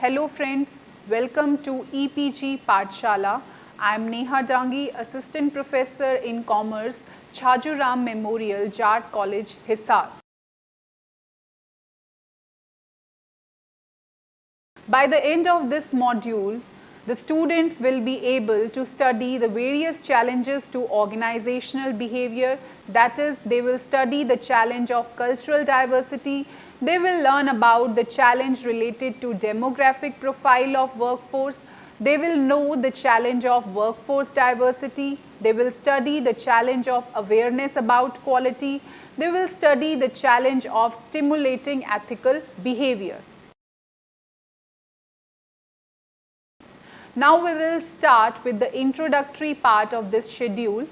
Hello friends, welcome to EPG Pathshala. I am Neha Dangi, Assistant Professor in Commerce, Chajuram Memorial, Jat College, Hisar. By the end of this module, the students will be able to study the various challenges to organizational behavior. That is, they will study the challenge of cultural diversity. They will learn about the challenge related to demographic profile of workforce. They will know the challenge of workforce diversity. They will study the challenge of awareness about quality. They will study the challenge of stimulating ethical behavior. Now we will start with the introductory part of this schedule.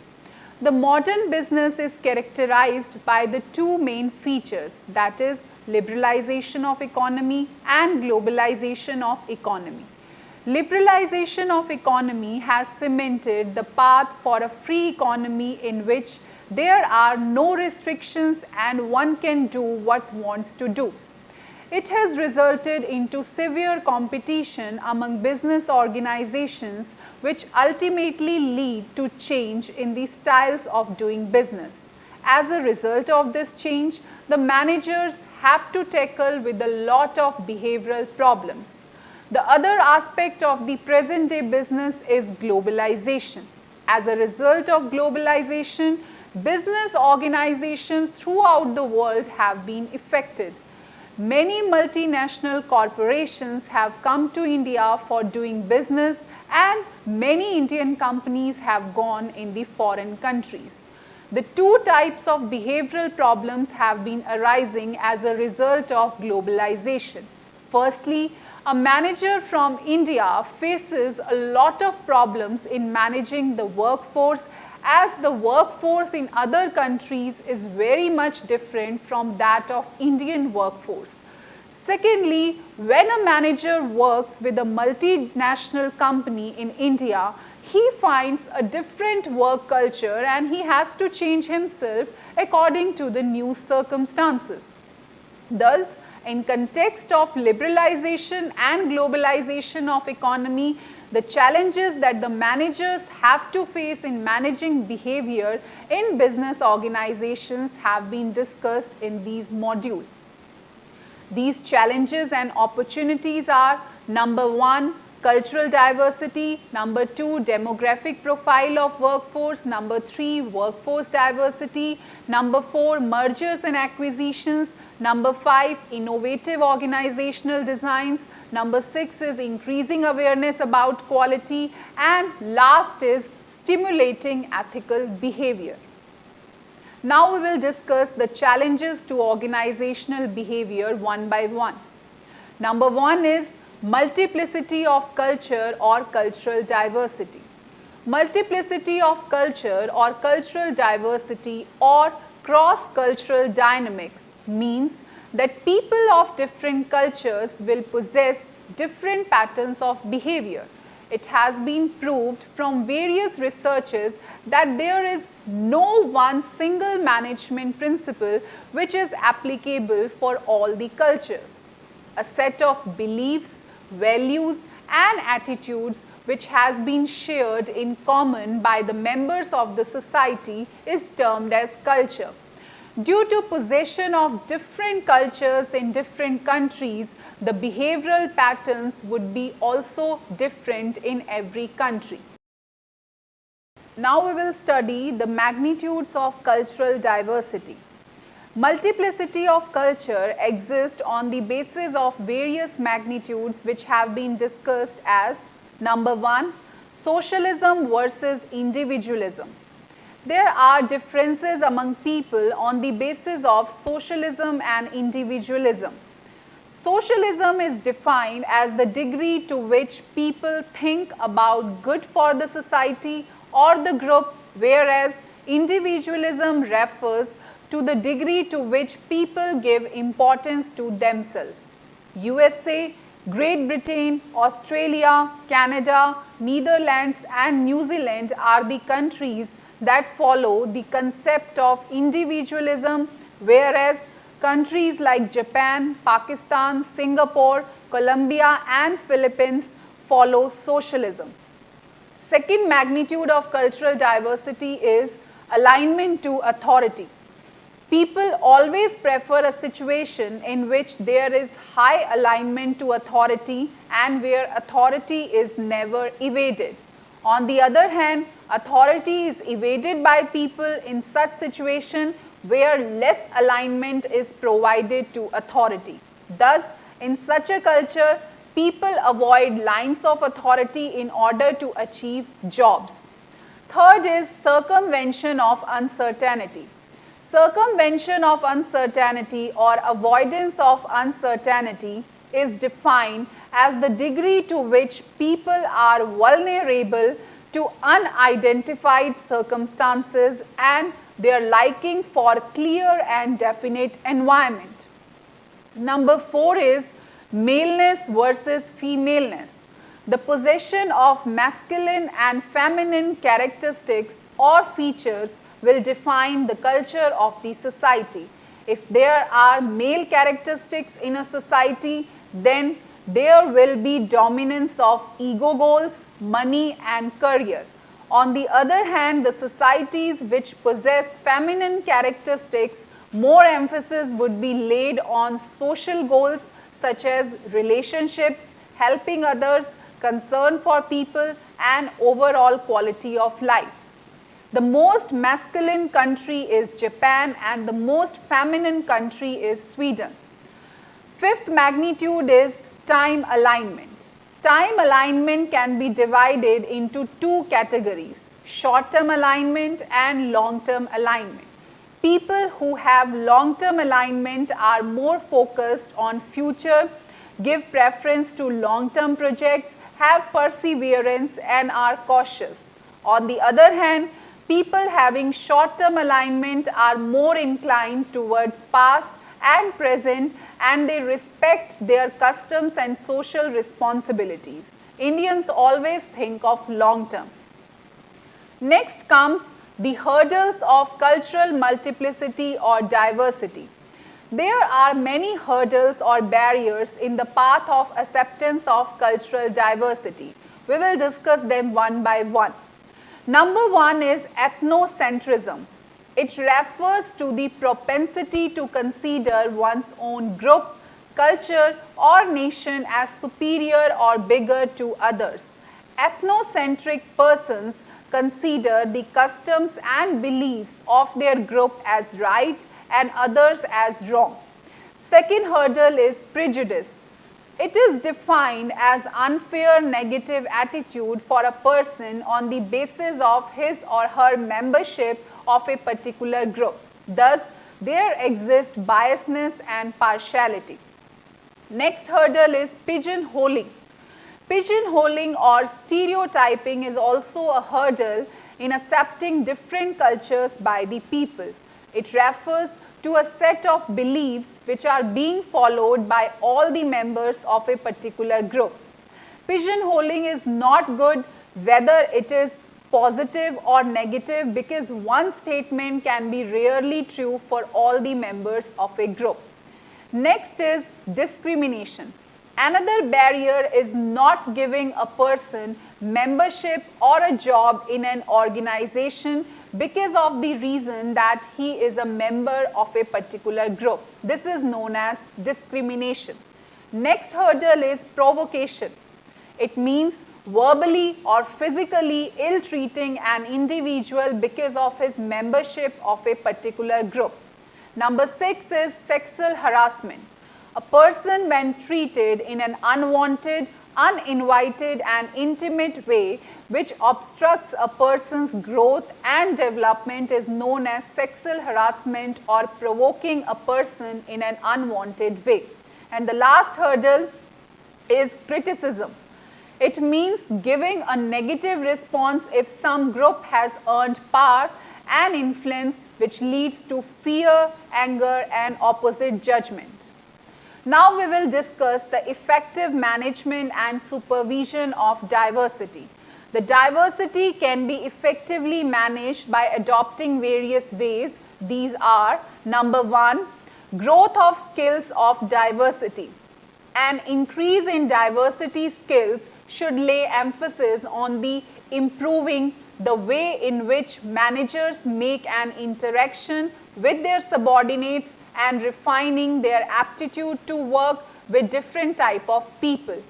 The modern business is characterized by the two main features, that is liberalization of economy and globalization of economy. Liberalization of economy has cemented the path for a free economy in which there are no restrictions and one can do what wants to do. It has resulted into severe competition among business organizations, which ultimately lead to change in the styles of doing business. As a result of this change, the managers have to tackle with a lot of behavioral problems. The other aspect of the present day business is globalization. As a result of globalization, business organizations throughout the world have been affected. Many multinational corporations have come to India for doing business, and many Indian companies have gone in the foreign countries. The two types of behavioral problems have been arising as a result of globalization. Firstly, a manager from India faces a lot of problems in managing the workforce, as the workforce in other countries is very much different from that of Indian workforce. Secondly, when a manager works with a multinational company in India, he finds a different work culture and he has to change himself according to the new circumstances. Thus, in context of liberalization and globalization of economy, the challenges that the managers have to face in managing behavior in business organizations have been discussed in these modules. These challenges and opportunities are: number one, cultural diversity; number two, demographic profile of workforce; number three, workforce diversity; number four, mergers and acquisitions; number five, innovative organizational designs; number six is increasing awareness about quality; and last is stimulating ethical behavior. Now we will discuss the challenges to organizational behavior one by one. Number one is multiplicity of culture or cultural diversity. Multiplicity of culture or cultural diversity or cross-cultural dynamics means that people of different cultures will possess different patterns of behavior. It has been proved from various researches that there is no one single management principle which is applicable for all the cultures. A set of beliefs, values, and attitudes which has been shared in common by the members of the society is termed as culture. Due to possession of different cultures in different countries, the behavioral patterns would be also different in every country. Now we will study the magnitudes of cultural diversity. Multiplicity of culture exists on the basis of various magnitudes which have been discussed as: number one, socialism versus individualism. There are differences among people on the basis of socialism and individualism. Socialism is defined as the degree to which people think about good for the society or the group, whereas individualism refers to the degree to which people give importance to themselves. USA, Great Britain, Australia, Canada, Netherlands and New Zealand are the countries that follow the concept of individualism, whereas countries like Japan, Pakistan, Singapore, Colombia and Philippines follow socialism. Second magnitude of cultural diversity is alignment to authority. People always prefer a situation in which there is high alignment to authority and where authority is never evaded. On the other hand, authority is evaded by people in such situation where less alignment is provided to authority. Thus, in such a culture, people avoid lines of authority in order to achieve jobs. Third is circumvention of uncertainty. Circumvention of uncertainty or avoidance of uncertainty is defined as the degree to which people are vulnerable to unidentified circumstances and their liking for clear and definite environment. Number 4 is maleness versus femaleness. The possession of masculine and feminine characteristics or features will define the culture of the society. If there are male characteristics in a society, then there will be dominance of ego goals, money and career. On the other hand, the societies which possess feminine characteristics, more emphasis would be laid on social goals such as relationships, helping others, concern for people and overall quality of life. The most masculine country is Japan and the most feminine country is Sweden. Fifth magnitude is time alignment. Time alignment can be divided into two categories, short-term alignment and long-term alignment. People who have long-term alignment are more focused on future, give preference to long-term projects, have perseverance and are cautious. On the other hand, people having short-term alignment are more inclined towards past and present and they respect their customs and social responsibilities. Indians always think of long-term. Next comes the hurdles of cultural multiplicity or diversity. There are many hurdles or barriers in the path of acceptance of cultural diversity. We will discuss them one by one. Number 1 is ethnocentrism. It refers to the propensity to consider one's own group, culture or nation as superior or bigger to others. Ethnocentric persons consider the customs and beliefs of their group as right and others as wrong. Second hurdle is prejudice. It is defined as unfair negative attitude for a person on the basis of his or her membership of a particular group. Thus, there exists biasness and partiality. Next hurdle is pigeonholing. Pigeonholing or stereotyping is also a hurdle in accepting different cultures by the people. It refers to a set of beliefs which are being followed by all the members of a particular group. Pigeonholing is not good whether it is positive or negative because one statement can be rarely true for all the members of a group. Next is discrimination. Another barrier is not giving a person membership or a job in an organization because of the reason that he is a member of a particular group. This is known as discrimination. Next hurdle is provocation. It means verbally or physically ill-treating an individual because of his membership of a particular group. Number 6 is sexual harassment. A person when treated in an unwanted, uninvited and intimate way which obstructs a person's growth and development is known as sexual harassment or provoking a person in an unwanted way. And the last hurdle is criticism. It means giving a negative response if some group has earned power and influence which leads to fear, anger and opposite judgment. Now we will discuss the effective management and supervision of diversity. The diversity can be effectively managed by adopting various ways. These are: number 1, growth of skills of diversity. An increase in diversity skills should lay emphasis on the improving the way in which managers make an interaction with their subordinates and refining their aptitude to work with different type of people.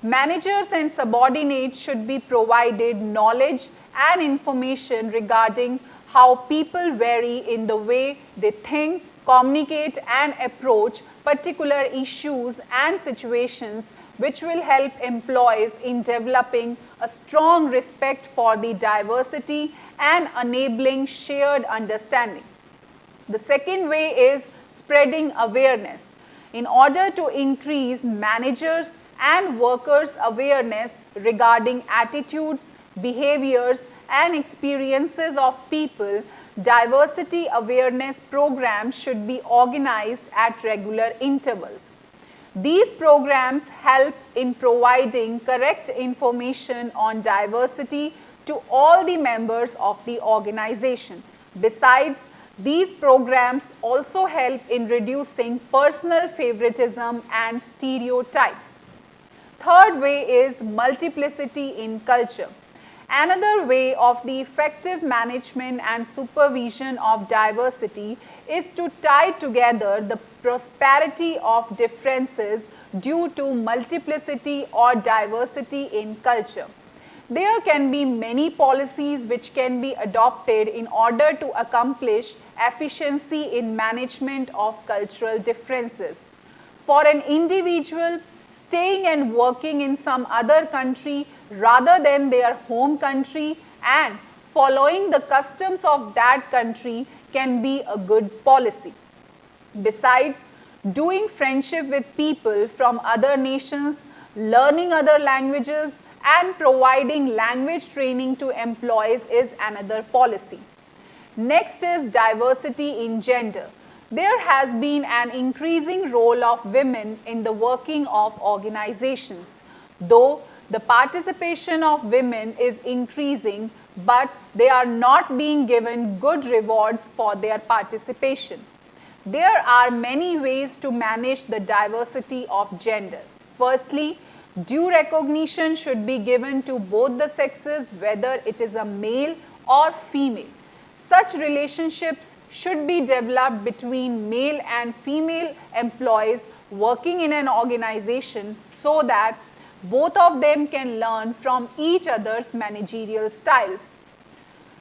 Managers and subordinates should be provided knowledge and information regarding how people vary in the way they think, communicate and approach particular issues and situations, which will help employees in developing a strong respect for the diversity and enabling shared understanding. The second way is spreading awareness. In order to increase managers and workers' awareness regarding attitudes, behaviors, and experiences of people, diversity awareness programs should be organized at regular intervals. These programs help in providing correct information on diversity to all the members of the organization. Besides, these programs also help in reducing personal favoritism and stereotypes. Third way is multiplicity in culture. Another way of the effective management and supervision of diversity is to tie together the prosperity of differences due to multiplicity or diversity in culture. There can be many policies which can be adopted in order to accomplish efficiency in management of cultural differences. For an individual, staying and working in some other country rather than their home country and following the customs of that country can be a good policy. Besides, doing friendship with people from other nations, learning other languages, and providing language training to employees is another policy. Next is diversity in gender. There has been an increasing role of women in the working of organizations. Though the participation of women is increasing, but they are not being given good rewards for their participation. There are many ways to manage the diversity of gender. Firstly, due recognition should be given to both the sexes, whether it is a male or female. Such relationships should be developed between male and female employees working in an organization so that both of them can learn from each other's managerial styles.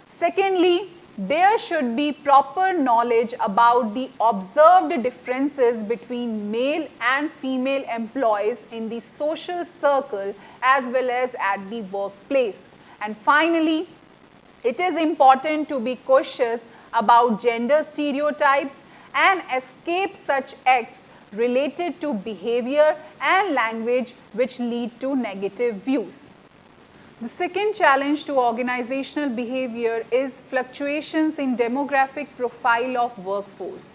Secondly, there should be proper knowledge about the observed differences between male and female employees in the social circle as well as at the workplace. And finally, it is important to be cautious about gender stereotypes and escape such acts related to behavior and language which lead to negative views. The second challenge to organizational behavior is fluctuations in demographic profile of workforce.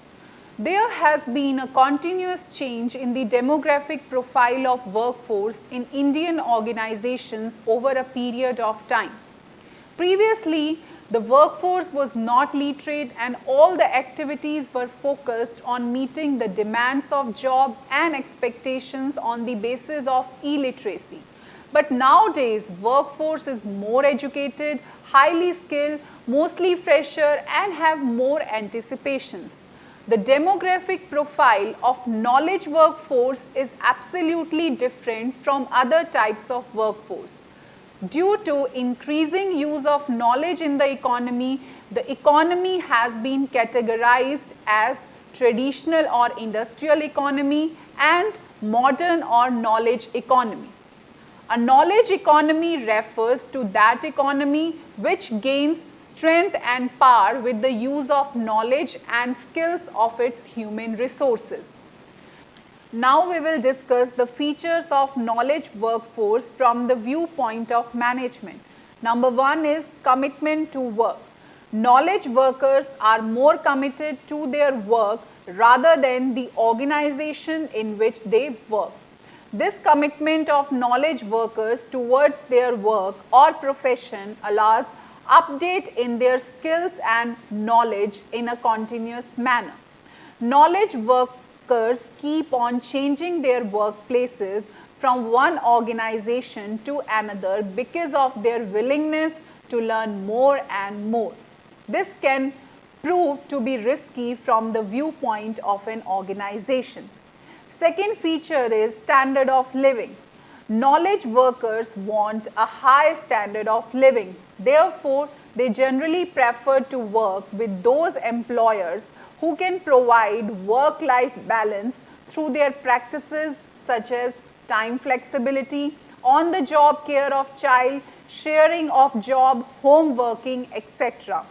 There has been a continuous change in the demographic profile of workforce in Indian organizations over a period of time. Previously, the workforce was not literate and all the activities were focused on meeting the demands of job and expectations on the basis of illiteracy. But nowadays, workforce is more educated, highly skilled, mostly fresher and have more anticipations. The demographic profile of knowledge workforce is absolutely different from other types of workforce. Due to increasing use of knowledge in the economy has been categorized as traditional or industrial economy and modern or knowledge economy. A knowledge economy refers to that economy which gains strength and power with the use of knowledge and skills of its human resources. Now we will discuss the features of knowledge workforce from the viewpoint of management. Number one is commitment to work. Knowledge workers are more committed to their work rather than the organization in which they work. This commitment of knowledge workers towards their work or profession allows update in their skills and knowledge in a continuous manner. Knowledge workers workers keep on changing their workplaces from one organization to another because of their willingness to learn more and more. This can prove to be risky from the viewpoint of an organization. Second feature is standard of living. Knowledge workers want a high standard of living. Therefore, they generally prefer to work with those employers who can provide work-life balance through their practices such as time flexibility, on-the-job care of child, sharing of job, home working, etc.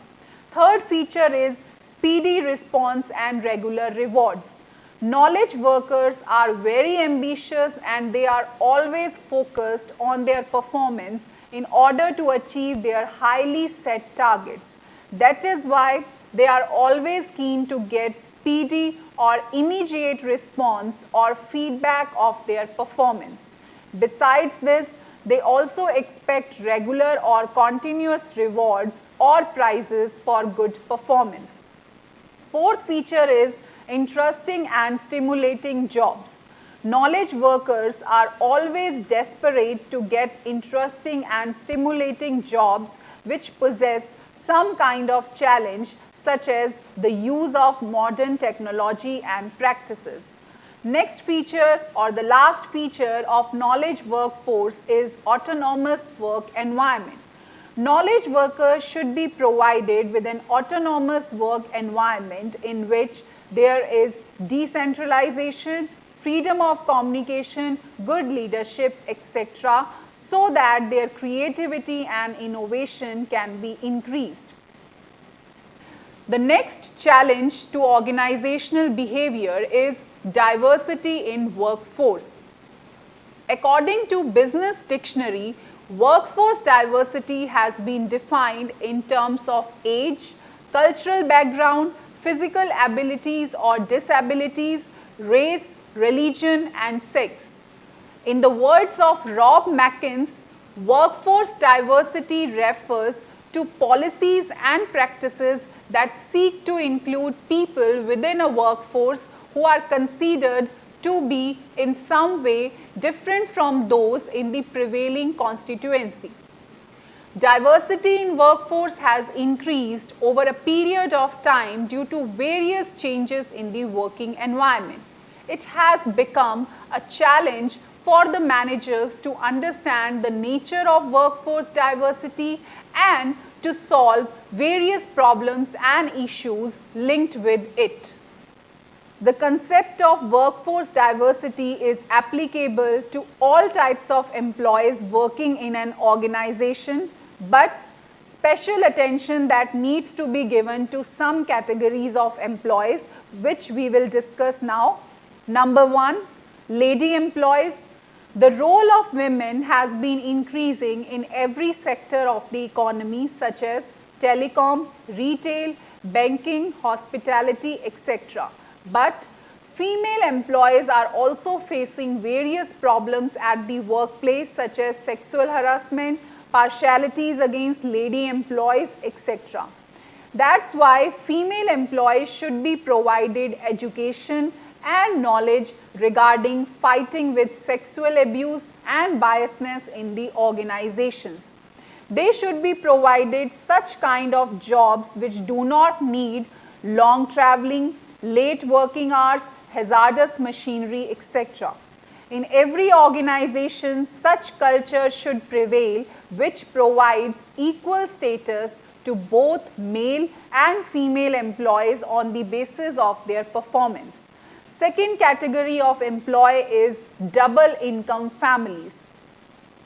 Third feature is speedy response and regular rewards. Knowledge workers are very ambitious and they are always focused on their performance in order to achieve their highly set targets. That is why they are always keen to get speedy or immediate response or feedback of their performance. Besides this, they also expect regular or continuous rewards or prizes for good performance. Fourth feature is interesting and stimulating jobs. Knowledge workers are always desperate to get interesting and stimulating jobs which possess some kind of challenge, such as the use of modern technology and practices. Next feature or the last feature of knowledge workforce is autonomous work environment. Knowledge workers should be provided with an autonomous work environment in which there is decentralization, freedom of communication, good leadership, etc., so that their creativity and innovation can be increased. The next challenge to organizational behavior is diversity in workforce. According to Business Dictionary, workforce diversity has been defined in terms of age, cultural background, physical abilities or disabilities, race, religion, and sex. In the words of Rob Mackins, workforce diversity refers to policies and practices that seek to include people within a workforce who are considered to be in some way different from those in the prevailing constituency. Diversity in workforce has increased over a period of time due to various changes in the working environment. It has become a challenge for the managers to understand the nature of workforce diversity and to solve various problems and issues linked with it. The concept of workforce diversity is applicable to all types of employees working in an organization, but special attention that needs to be given to some categories of employees, which we will discuss now. Number one, lady employees. The role of women has been increasing in every sector of the economy, such as telecom, retail, banking, hospitality, etc. But female employees are also facing various problems at the workplace, such as sexual harassment, partialities against lady employees, etc. That's why female employees should be provided education and knowledge regarding fighting with sexual abuse and biasness in the organizations. They should be provided such kind of jobs which do not need long traveling, late working hours, hazardous machinery, etc. In every organization, such culture should prevail which provides equal status to both male and female employees on the basis of their performance. Second category of employee is double income families.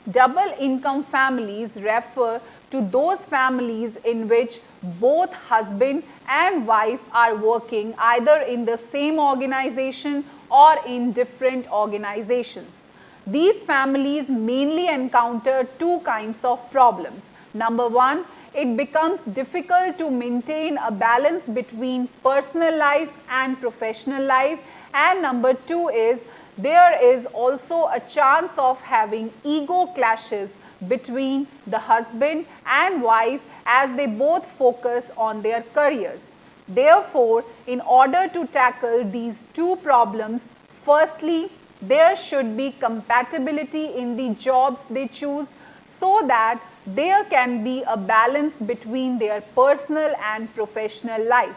Double income families refer to those families in which both husband and wife are working either in the same organization or in different organizations. These families mainly encounter two kinds of problems. Number one, it becomes difficult to maintain a balance between personal life and professional life. And number two is there is also a chance of having ego clashes between the husband and wife as they both focus on their careers. Therefore, in order to tackle these two problems, firstly, there should be compatibility in the jobs they choose so that there can be a balance between their personal and professional life.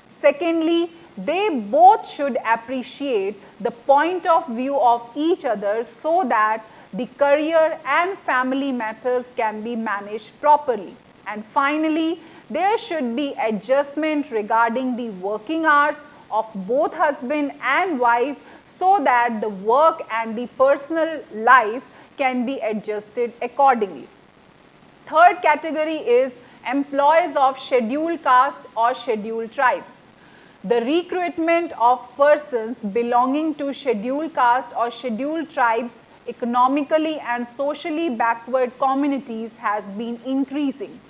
Secondly, they both should appreciate the point of view of each other so that the career and family matters can be managed properly. And finally, there should be adjustment regarding the working hours of both husband and wife so that the work and the personal life can be adjusted accordingly. Third category is employees of scheduled caste or scheduled tribes. The recruitment of persons belonging to scheduled caste or scheduled tribes, economically and socially backward communities has been increasing.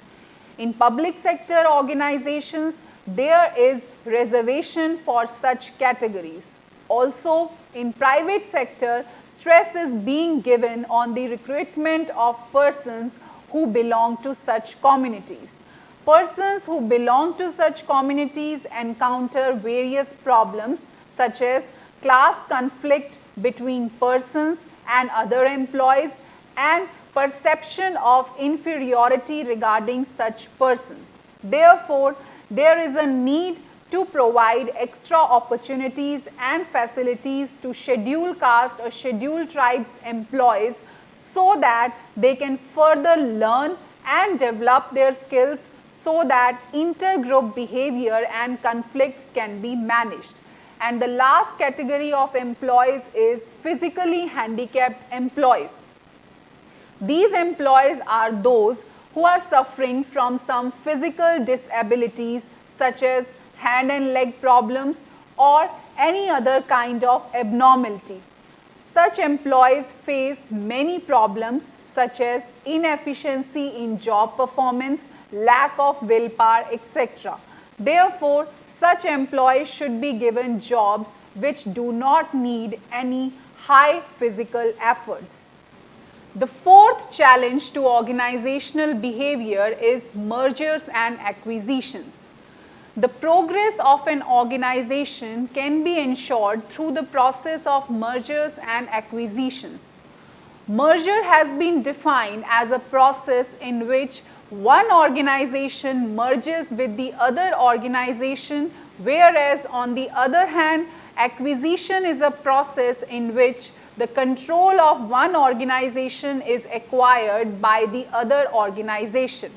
In public sector organizations, there is reservation for such categories. Also, in private sector, stress is being given on the recruitment of persons who belong to such communities. Persons who belong to such communities encounter various problems such as class conflict between persons and other employees and perception of inferiority regarding such persons. Therefore, there is a need to provide extra opportunities and facilities to scheduled caste or scheduled tribes employees so that they can further learn and develop their skills so that intergroup behavior and conflicts can be managed. And the last category of employees is physically handicapped employees. These employees are those who are suffering from some physical disabilities such as hand and leg problems or any other kind of abnormality. Such employees face many problems such as inefficiency in job performance, lack of willpower, etc. Therefore, such employees should be given jobs which do not need any high physical efforts. The fourth challenge to organizational behavior is mergers and acquisitions. The progress of an organization can be ensured through the process of mergers and acquisitions. Merger has been defined as a process in which one organization merges with the other organization, whereas on the other hand, acquisition is a process in which the control of one organization is acquired by the other organization.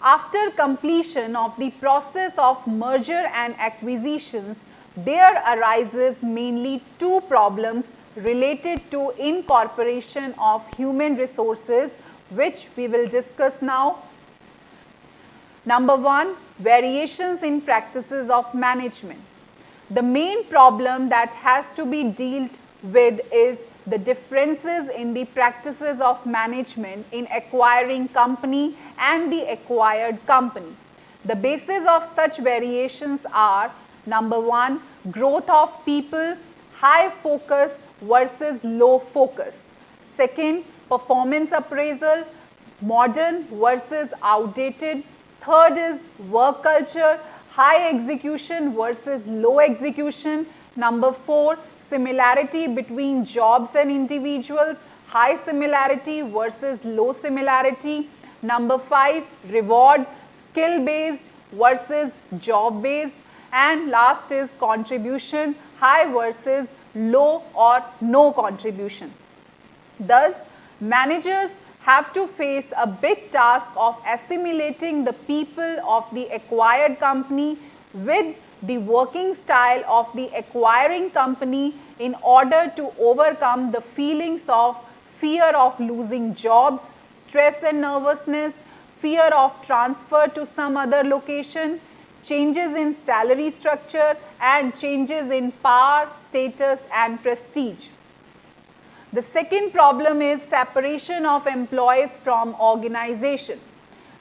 After completion of the process of merger and acquisitions, there arises mainly two problems related to incorporation of human resources, which we will discuss now. Number one, variations in practices of management. The main problem that has to be dealt with is the differences in the practices of management in acquiring company and the acquired company. The basis of such variations are: number one, growth of people, high focus versus low focus. Second, performance appraisal, modern versus outdated. Third is work culture, high execution versus low execution. Number four, similarity between jobs and individuals, high similarity versus low similarity. Number five, reward, skill based versus job based. And last is contribution, high versus low or no contribution. Thus, managers have to face a big task of assimilating the people of the acquired company with the working style of the acquiring company in order to overcome the feelings of fear of losing jobs, stress and nervousness, fear of transfer to some other location, changes in salary structure, and changes in power, status, and prestige. The second problem is separation of employees from organization.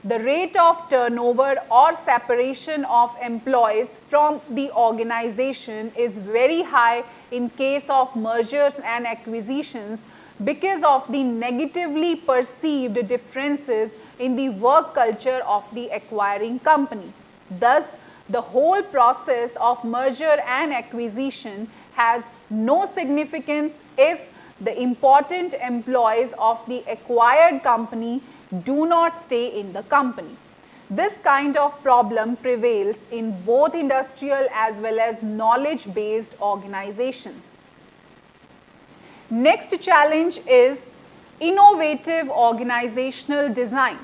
The rate of turnover or separation of employees from the organization is very high in case of mergers and acquisitions because of the negatively perceived differences in the work culture of the acquiring company. Thus, the whole process of merger and acquisition has no significance if the important employees of the acquired company do not stay in the company. This kind of problem prevails in both industrial as well as knowledge-based organizations. Next challenge is innovative organizational designs.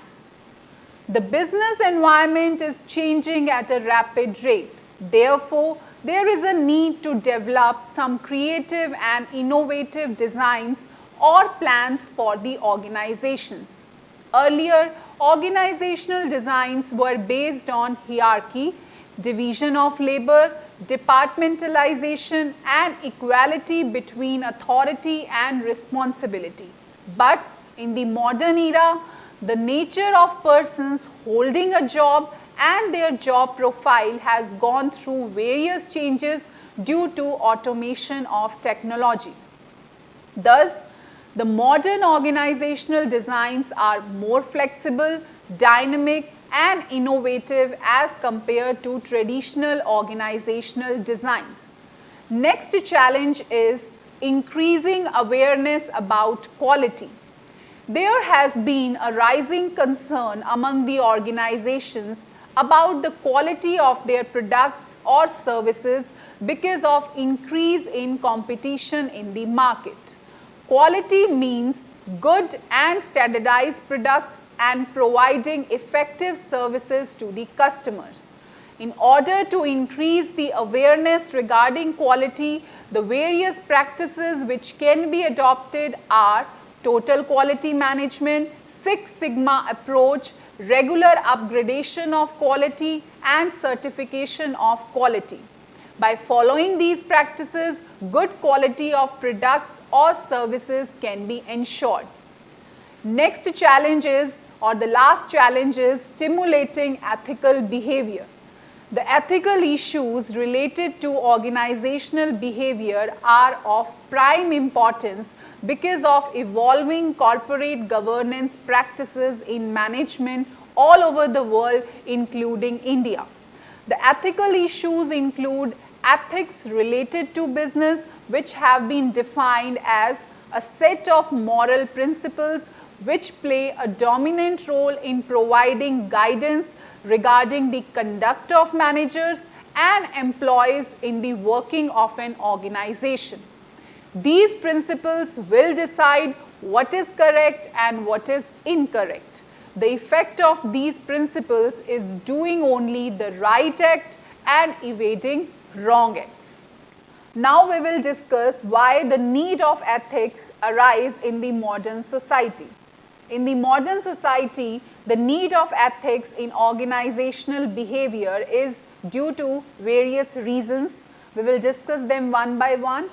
The business environment is changing at a rapid rate. Therefore, there is a need to develop some creative and innovative designs or plans for the organizations. Earlier, organizational designs were based on hierarchy, division of labor, departmentalization, and equality between authority and responsibility. But in the modern era, the nature of persons holding a job and their job profile has gone through various changes due to automation of technology. Thus, the modern organizational designs are more flexible, dynamic, and innovative as compared to traditional organizational designs. Next challenge is increasing awareness about quality. There has been a rising concern among the organizations about the quality of their products or services because of increase in competition in the market. Quality means good and standardized products and providing effective services to the customers. In order to increase the awareness regarding quality, the various practices which can be adopted are total quality management, Six Sigma approach, regular upgradation of quality, and certification of quality. By following these practices, good quality of products or services can be ensured. Next challenge is, or the last challenge is, stimulating ethical behavior. The ethical issues related to organizational behavior are of prime importance because of evolving corporate governance practices in management all over the world, including India. The ethical issues include ethics related to business, which have been defined as a set of moral principles which play a dominant role in providing guidance regarding the conduct of managers and employees in the working of an organization. These principles will decide what is correct and what is incorrect. The effect of these principles is doing only the right act and evading wrong acts. Now we will discuss why the need of ethics arise in the modern society. In the modern society, the need of ethics in organizational behavior is due to various reasons. We will discuss them one by one.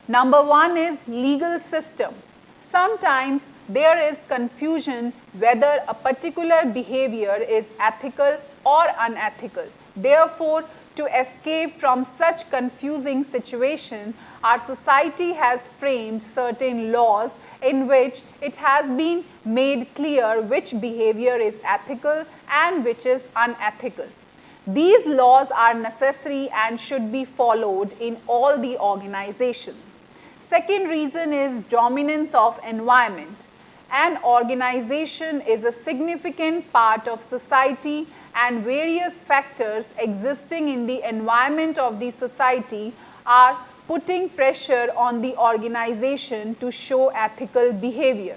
Number one is legal system. Sometimes there is confusion whether a particular behavior is ethical or unethical. Therefore, to escape from such confusing situation, our society has framed certain laws in which it has been made clear which behavior is ethical and which is unethical. These laws are necessary and should be followed in all the organizations. Second reason is dominance of environment. An organization is a significant part of society, and various factors existing in the environment of the society are putting pressure on the organization to show ethical behavior.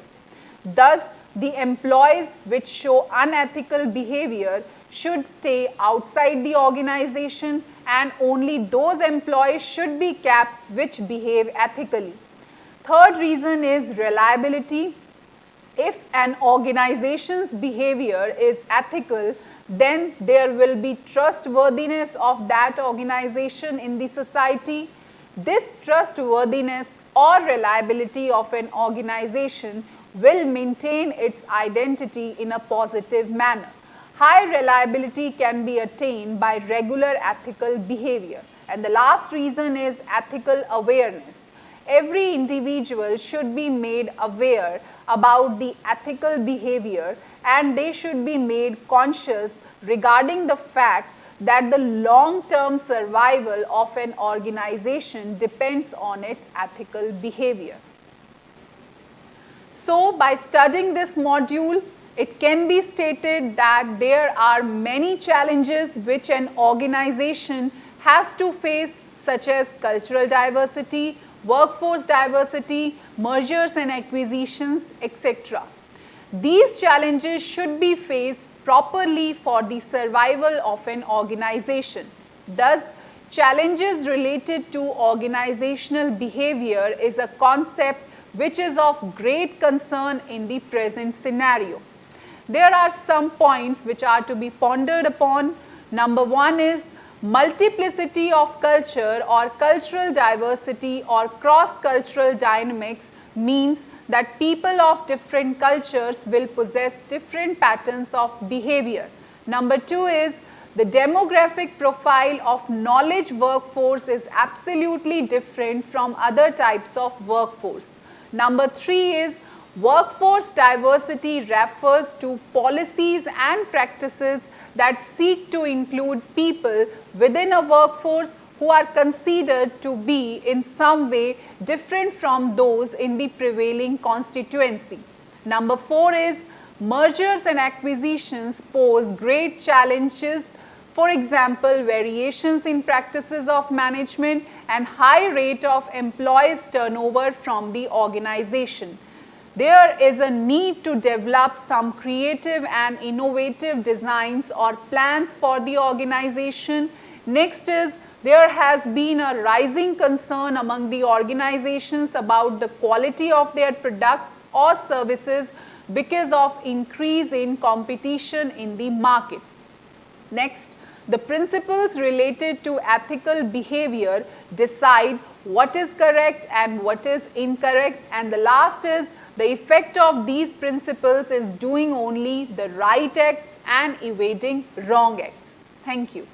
Thus, the employees which show unethical behavior should stay outside the organization, and only those employees should be kept which behave ethically. Third reason is reliability. If an organization's behavior is ethical, then there will be trustworthiness of that organization in the society. This trustworthiness or reliability of an organization will maintain its identity in a positive manner. High reliability can be attained by regular ethical behavior. And the last reason is ethical awareness. Every individual should be made aware about the ethical behavior, and they should be made conscious regarding the fact that the long-term survival of an organization depends on its ethical behavior. So, by studying this module, it can be stated that there are many challenges which an organization has to face, such as cultural diversity, workforce diversity, mergers and acquisitions, etc. These challenges should be faced properly for the survival of an organization. Thus, challenges related to organizational behavior is a concept which is of great concern in the present scenario. There are some points which are to be pondered upon. Number one is multiplicity of culture or cultural diversity or cross-cultural dynamics means that people of different cultures will possess different patterns of behavior. Number two is the demographic profile of knowledge workforce is absolutely different from other types of workforce. Number three is workforce diversity refers to policies and practices that seek to include people within a workforce who are considered to be in some way different from those in the prevailing constituency. Number four is mergers and acquisitions pose great challenges. For example, variations in practices of management and high rate of employees turnover from the organization. There is a need to develop some creative and innovative designs or plans for the organization. Next is there has been a rising concern among the organizations about the quality of their products or services because of increase in competition in the market. Next, the principles related to ethical behavior decide what is correct and what is incorrect, and the last is the effect of these principles is doing only the right acts and evading wrong acts. Thank you.